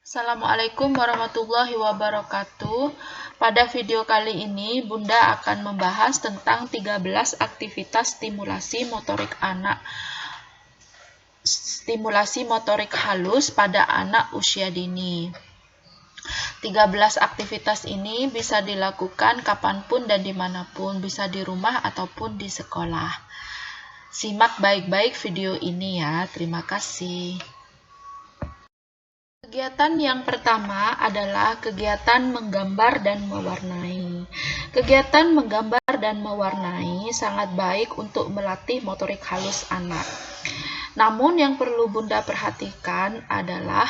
Assalamualaikum warahmatullahi wabarakatuh. Pada video kali ini, Bunda akan membahas tentang 13 aktivitas stimulasi motorik halus pada anak usia dini. 13 aktivitas ini bisa dilakukan kapanpun dan dimanapun, bisa di rumah ataupun di sekolah. Simak baik-baik video ini ya, terima kasih. Kegiatan yang pertama adalah kegiatan menggambar dan mewarnai. Kegiatan menggambar dan mewarnai sangat baik untuk melatih motorik halus anak. Namun yang perlu Bunda perhatikan adalah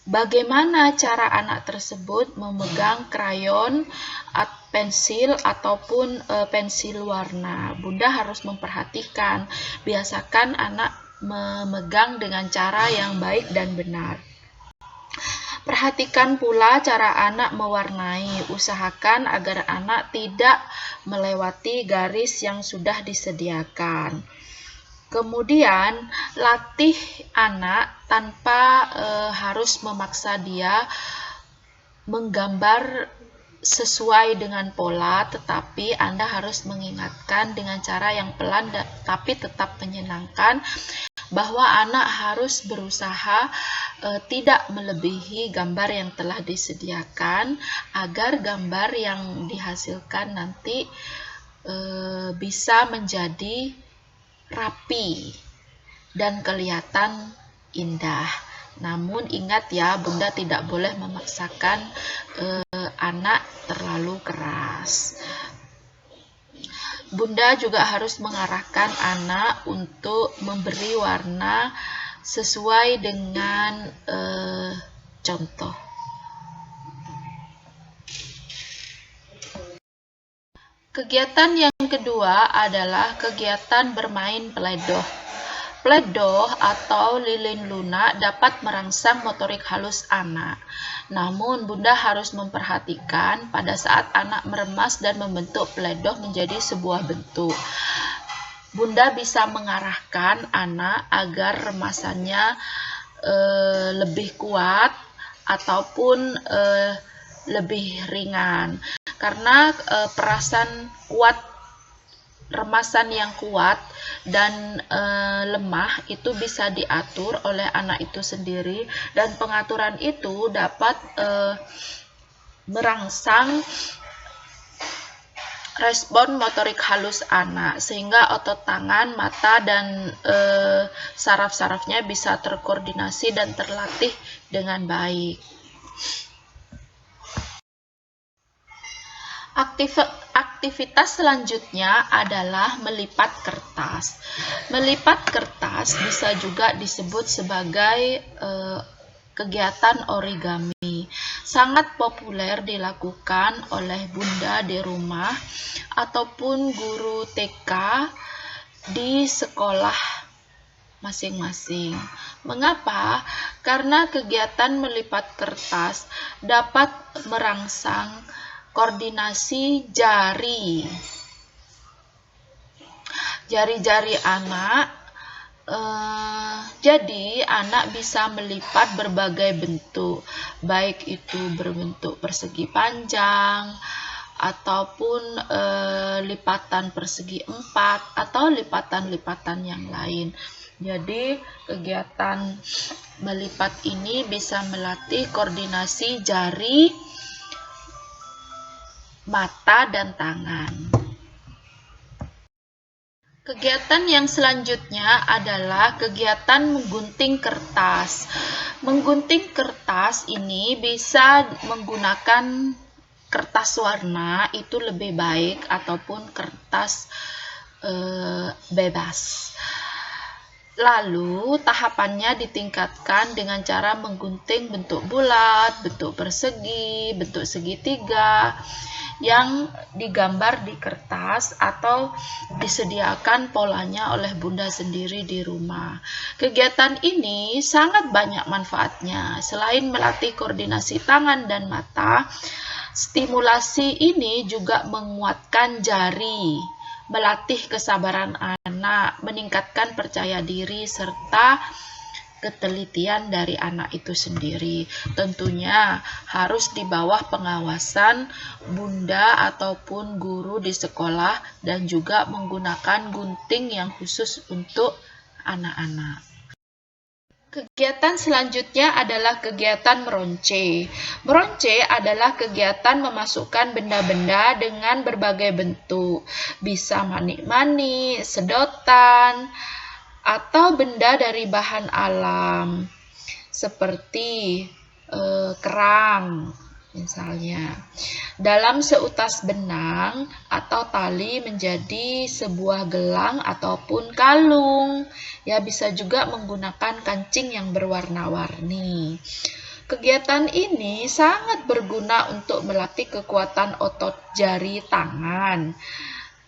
bagaimana cara anak tersebut memegang krayon, pensil ataupun pensil warna. Bunda harus memperhatikan, biasakan anak memegang dengan cara yang baik dan benar. Perhatikan pula cara anak mewarnai. Usahakan agar anak tidak melewati garis yang sudah disediakan. Kemudian, latih anak tanpa harus memaksa dia menggambar sesuai dengan pola, tetapi Anda harus mengingatkan dengan cara yang pelan tapi tetap menyenangkan bahwa anak harus berusaha tidak melebihi gambar yang telah disediakan agar gambar yang dihasilkan nanti bisa menjadi rapi dan kelihatan indah. Namun ingat ya, Bunda tidak boleh memaksakan anak terlalu keras. Bunda juga harus mengarahkan anak untuk memberi warna sesuai dengan contoh. Kegiatan yang kedua adalah kegiatan bermain peledoh. Peledoh atau lilin lunak dapat merangsang motorik halus anak. Namun, Bunda harus memperhatikan pada saat anak meremas dan membentuk peledoh menjadi sebuah bentuk. Bunda bisa mengarahkan anak agar remasannya lebih kuat ataupun lebih ringan. Karena remasan yang kuat dan lemah itu bisa diatur oleh anak itu sendiri, dan pengaturan itu dapat merangsang respon motorik halus anak sehingga otot tangan, mata, dan saraf-sarafnya bisa terkoordinasi dan terlatih dengan baik. Aktivitas selanjutnya adalah melipat kertas. Melipat kertas bisa juga disebut sebagai kegiatan origami. Sangat populer dilakukan oleh Bunda di rumah ataupun guru TK di sekolah masing-masing. Mengapa? Karena kegiatan melipat kertas dapat merangsang koordinasi jari-jari anak. Jadi anak bisa melipat berbagai bentuk, baik itu berbentuk persegi panjang ataupun lipatan persegi 4 atau lipatan-lipatan yang lain. Jadi kegiatan melipat ini bisa melatih koordinasi jari, mata, dan tangan. Kegiatan yang selanjutnya adalah kegiatan menggunting kertas. Menggunting kertas ini bisa menggunakan kertas warna, itu lebih baik, ataupun kertas bebas. Lalu tahapannya ditingkatkan dengan cara menggunting bentuk bulat, bentuk persegi, bentuk segitiga yang digambar di kertas atau disediakan polanya oleh Bunda sendiri di rumah. Kegiatan ini sangat banyak manfaatnya. Selain melatih koordinasi tangan dan mata, stimulasi ini juga menguatkan jari, melatih kesabaran anak, meningkatkan percaya diri, serta ketelitian dari anak itu sendiri. Tentunya harus di bawah pengawasan bunda ataupun guru di sekolah dan juga menggunakan gunting yang khusus untuk anak-anak. Kegiatan selanjutnya adalah kegiatan meronce. Meronce adalah kegiatan memasukkan benda-benda dengan berbagai bentuk. Bisa manik-manik, sedotan, atau benda dari bahan alam. Seperti kerang misalnya. Dalam seutas benang atau tali menjadi sebuah gelang ataupun kalung. Ya, bisa juga menggunakan kancing yang berwarna-warni. Kegiatan ini sangat berguna untuk melatih kekuatan otot jari tangan,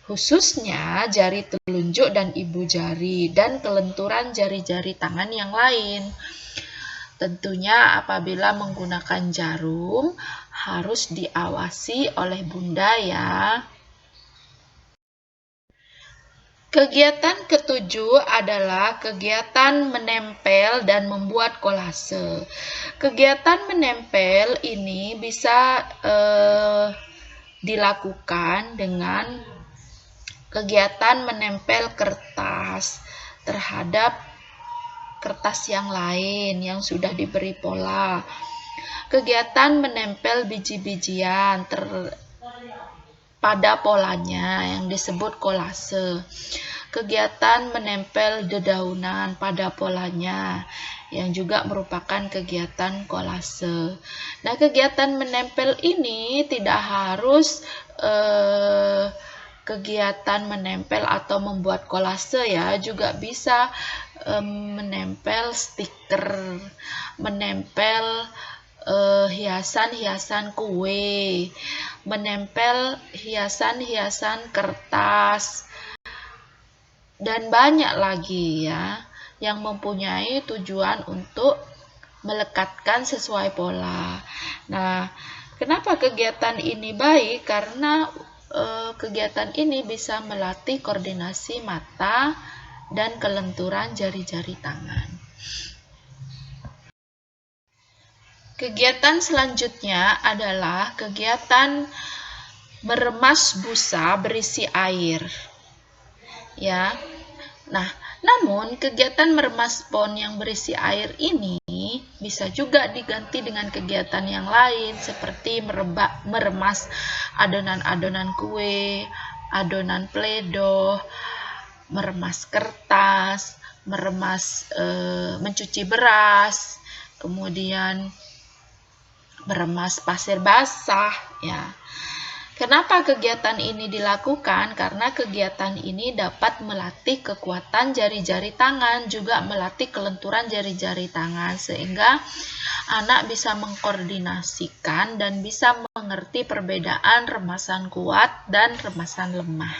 khususnya jari telunjuk dan ibu jari, dan kelenturan jari-jari tangan yang lain. Tentunya apabila menggunakan jarum harus diawasi oleh bunda ya. Kegiatan ketujuh adalah kegiatan menempel dan membuat kolase. Kegiatan menempel ini bisa dilakukan dengan kegiatan menempel kertas terhadap kertas yang lain yang sudah diberi pola. Kegiatan menempel biji-bijian pada polanya yang disebut kolase. Kegiatan menempel dedaunan pada polanya yang juga merupakan kegiatan kolase. Nah, kegiatan menempel ini tidak harus kegiatan menempel atau membuat kolase ya, juga bisa menempel stiker, menempel hiasan-hiasan kue, menempel hiasan-hiasan kertas, dan banyak lagi ya yang mempunyai tujuan untuk melekatkan sesuai pola. Nah, kenapa kegiatan ini baik? Karena kegiatan ini bisa melatih koordinasi mata dan kelenturan jari-jari tangan. Kegiatan selanjutnya adalah kegiatan meremas busa berisi air. Ya. Nah, namun kegiatan meremas pon yang berisi air ini bisa juga diganti dengan kegiatan yang lain seperti meremas adonan-adonan kue, adonan pledo, meremas kertas, mencuci beras, kemudian meremas pasir basah ya. Kenapa kegiatan ini dilakukan? Karena kegiatan ini dapat melatih kekuatan jari-jari tangan, juga melatih kelenturan jari-jari tangan, sehingga anak bisa mengkoordinasikan dan bisa mengerti perbedaan remasan kuat dan remasan lemah.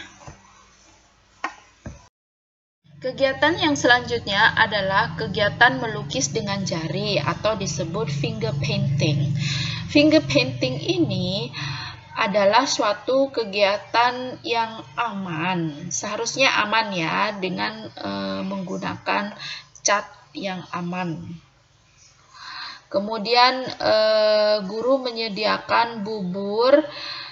Kegiatan yang selanjutnya adalah kegiatan melukis dengan jari atau disebut finger painting. Finger painting ini adalah suatu kegiatan yang aman, seharusnya aman ya, dengan menggunakan cat yang aman. Kemudian guru menyediakan bubur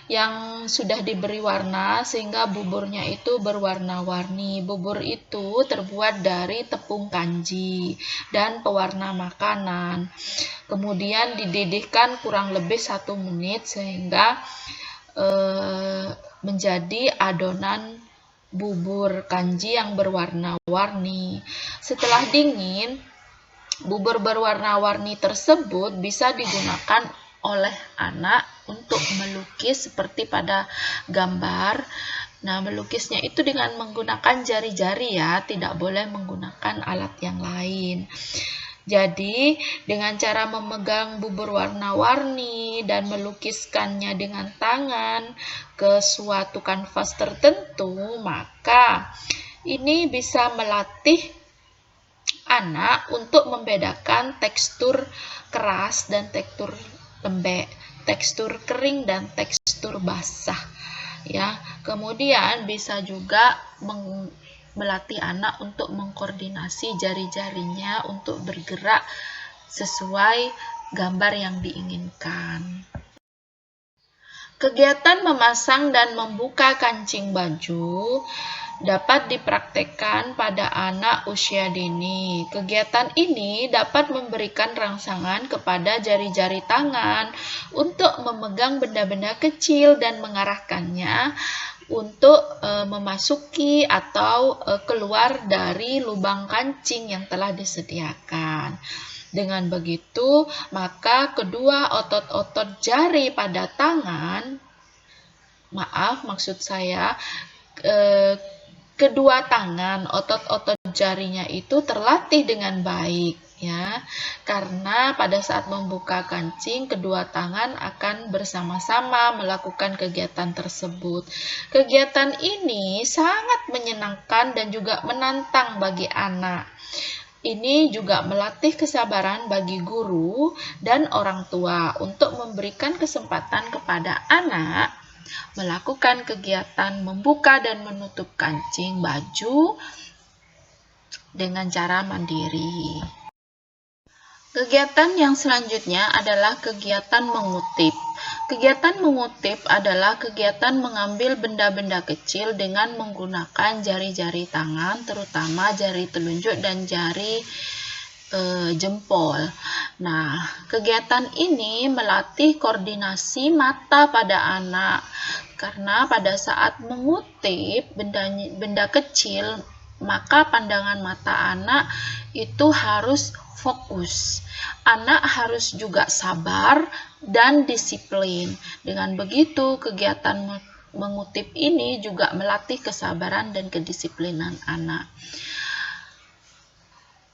yang sudah diberi warna sehingga buburnya itu berwarna-warni. Bubur itu terbuat dari tepung kanji dan pewarna makanan. Kemudian dididihkan kurang lebih 1 menit sehingga menjadi adonan bubur kanji yang berwarna-warni. Setelah dingin, bubur berwarna-warni tersebut bisa digunakan oleh anak untuk melukis seperti pada gambar. Nah, melukisnya itu dengan menggunakan jari-jari ya, tidak boleh menggunakan alat yang lain. Jadi, dengan cara memegang bubur warna-warni dan melukiskannya dengan tangan ke suatu kanvas tertentu, maka ini bisa melatih anak untuk membedakan tekstur keras dan tekstur lembek, tekstur kering dan tekstur basah. Ya, kemudian bisa juga melatih anak untuk mengkoordinasi jari-jarinya untuk bergerak sesuai gambar yang diinginkan. Kegiatan memasang dan membuka kancing baju dapat dipraktekkan pada anak usia dini. Kegiatan ini dapat memberikan rangsangan kepada jari-jari tangan untuk memegang benda-benda kecil dan mengarahkannya untuk memasuki atau keluar dari lubang kancing yang telah disediakan. Dengan begitu, maka kedua otot-otot jari pada tangan, kedua tangan, otot-otot jarinya itu terlatih dengan baik, ya. Karena pada saat membuka kancing, kedua tangan akan bersama-sama melakukan kegiatan tersebut. Kegiatan ini sangat menyenangkan dan juga menantang bagi anak. Ini juga melatih kesabaran bagi guru dan orang tua untuk memberikan kesempatan kepada anak melakukan kegiatan membuka dan menutup kancing baju dengan cara mandiri. Kegiatan yang selanjutnya adalah kegiatan mengutip. Kegiatan mengutip adalah kegiatan mengambil benda-benda kecil dengan menggunakan jari-jari tangan, terutama jari telunjuk dan jari jempol. Nah, kegiatan ini melatih koordinasi mata pada anak, karena pada saat mengutip benda kecil, maka pandangan mata anak itu harus fokus. Anak harus juga sabar dan disiplin. Dengan begitu, kegiatan mengutip ini juga melatih kesabaran dan kedisiplinan anak.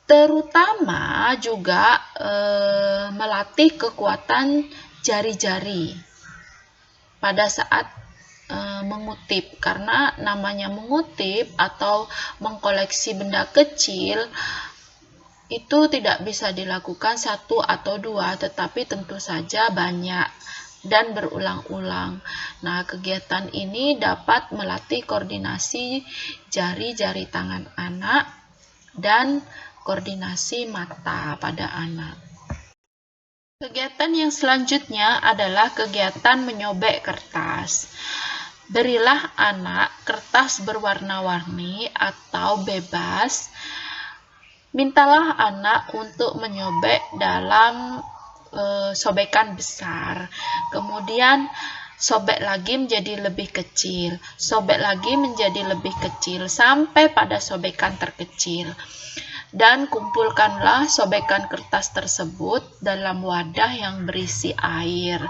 Terutama juga melatih kekuatan jari-jari pada saat mengutip, karena namanya mengutip atau mengkoleksi benda kecil itu tidak bisa dilakukan satu atau dua, tetapi tentu saja banyak dan berulang-ulang. Nah, kegiatan ini dapat melatih koordinasi jari-jari tangan anak dan koordinasi mata pada anak. Kegiatan yang selanjutnya adalah kegiatan menyobek kertas. Berilah anak kertas berwarna-warni atau bebas. Mintalah anak untuk menyobek dalam sobekan besar. Kemudian sobek lagi menjadi lebih kecil. Sobek lagi menjadi lebih kecil sampai pada sobekan terkecil. Dan kumpulkanlah sobekan kertas tersebut dalam wadah yang berisi air.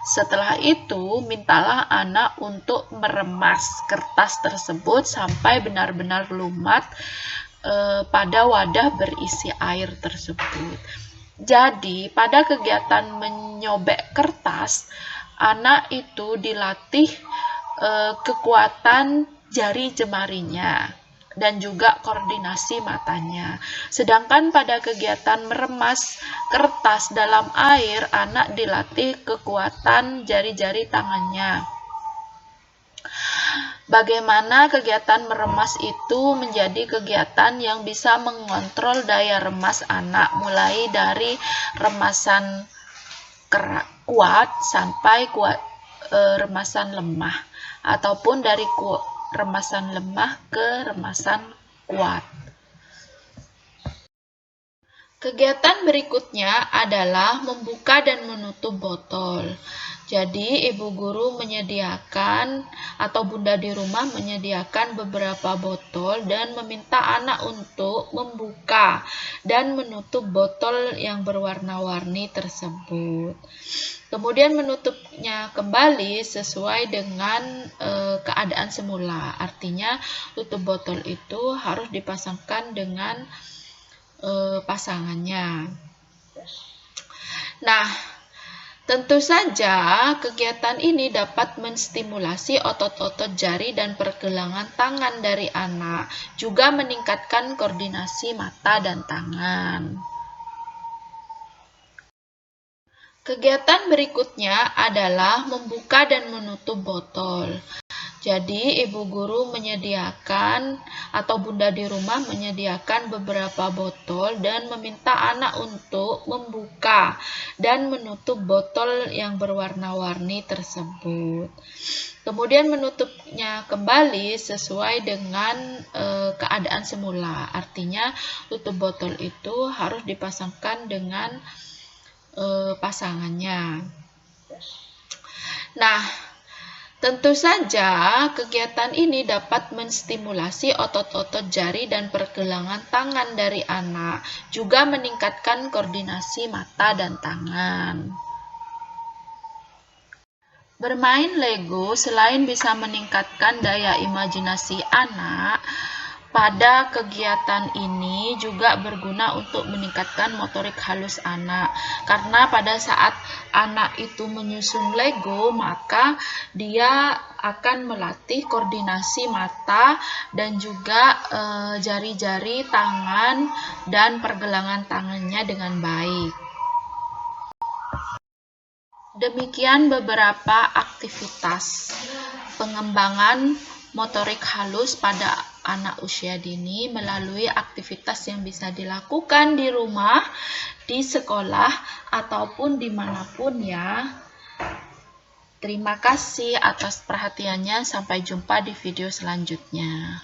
Setelah itu, mintalah anak untuk meremas kertas tersebut sampai benar-benar lumat pada wadah berisi air tersebut. Jadi, pada kegiatan menyobek kertas, anak itu dilatih kekuatan jari jemarinya dan juga koordinasi matanya. Sedangkan pada kegiatan meremas kertas dalam air, anak dilatih kekuatan jari-jari tangannya. Bagaimana kegiatan meremas itu menjadi kegiatan yang bisa mengontrol daya remas anak, mulai dari remasan kuat sampai remasan lemah, ataupun dari remasan lemah ke remasan kuat. Kegiatan berikutnya adalah membuka dan menutup botol. Jadi, ibu guru menyediakan atau bunda di rumah menyediakan beberapa botol dan meminta anak untuk membuka dan menutup botol yang berwarna-warni tersebut. Kemudian menutupnya kembali sesuai dengan keadaan semula. Artinya, tutup botol itu harus dipasangkan dengan pasangannya. Nah, tentu saja kegiatan ini dapat menstimulasi otot-otot jari dan pergelangan tangan dari anak, juga meningkatkan koordinasi mata dan tangan. Kegiatan berikutnya adalah membuka dan menutup botol. Jadi, ibu guru menyediakan atau bunda di rumah menyediakan beberapa botol dan meminta anak untuk membuka dan menutup botol yang berwarna-warni tersebut. Kemudian menutupnya kembali sesuai dengan keadaan semula. Artinya, tutup botol itu harus dipasangkan dengan pasangannya. Nah, tentu saja, kegiatan ini dapat menstimulasi otot-otot jari dan pergelangan tangan dari anak, juga meningkatkan koordinasi mata dan tangan. Bermain Lego selain bisa meningkatkan daya imajinasi anak, pada kegiatan ini juga berguna untuk meningkatkan motorik halus anak. Karena pada saat anak itu menyusun Lego, maka dia akan melatih koordinasi mata dan juga jari-jari tangan dan pergelangan tangannya dengan baik. Demikian beberapa aktivitas pengembangan motorik halus pada anak usia dini melalui aktivitas yang bisa dilakukan di rumah, di sekolah, ataupun dimanapun ya. Terima kasih atas perhatiannya. Sampai jumpa di video selanjutnya.